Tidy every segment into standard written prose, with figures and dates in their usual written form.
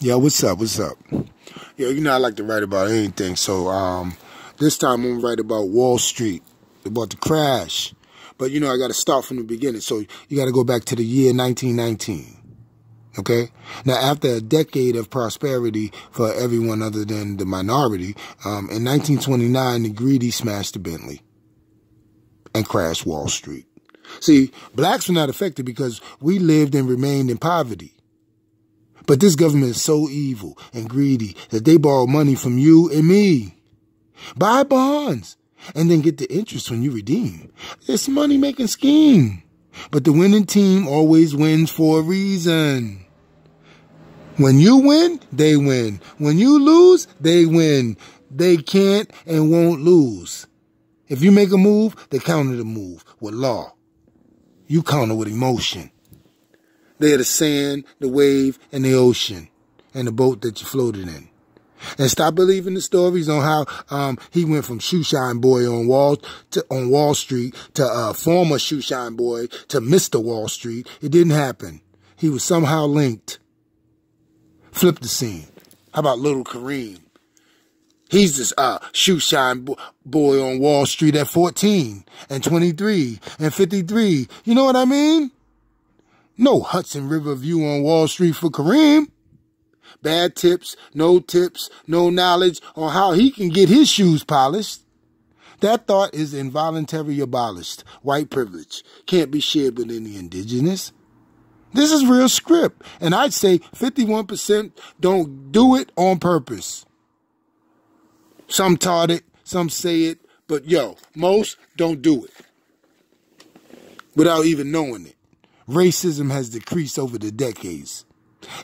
Yo, what's up? What's up? Yo, you know I like to write about anything. So this time I'm gonna write about Wall Street, about the crash. But you know I got to start from the beginning. So you got to go back to the year 1919. Okay? Now after a decade of prosperity for everyone other than the minority, in 1929 the greedy smashed the Bentley and crashed Wall Street. See, blacks were not affected because we lived and remained in poverty. But this government is so evil and greedy that they borrow money from you and me. Buy bonds and then get the interest when you redeem. It's a money-making scheme. But the winning team always wins for a reason. When you win, they win. When you lose, they win. They can't and won't lose. If you make a move, they counter the move with law. You counter with emotion. They are the sand, the wave, and the ocean, and the boat that you floated in. And stop believing the stories on how he went from shoeshine boy on Wall Street to former shoeshine boy to Mr. Wall Street. It didn't happen. He was somehow linked. Flip the scene. How about little Kareem? He's this shoeshine boy on Wall Street at 14 and 23 and 53. You know what I mean? No Hudson River view on Wall Street for Kareem. Bad tips, no knowledge on how he can get his shoes polished. That thought is involuntary abolished. White privilege can't be shared with any indigenous. This is real script. And I'd say 51% don't do it on purpose. Some taught it, some say it, but yo, most don't do it without even knowing it. Racism has decreased over the decades,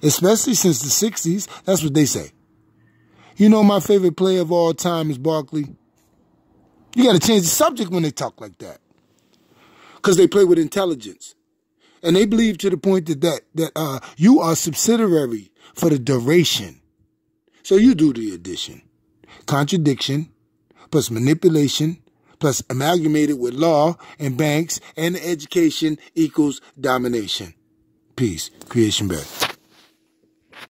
especially since the 60s. That's what they say. You know my favorite player of all time is Barkley. You got to change the subject when they talk like that, because they play with intelligence, and they believe to the point that you are subsidiary for the duration. So you do the addition, contradiction, plus manipulation, plus amalgamated with law and banks and education equals domination. Peace. Creation Bay.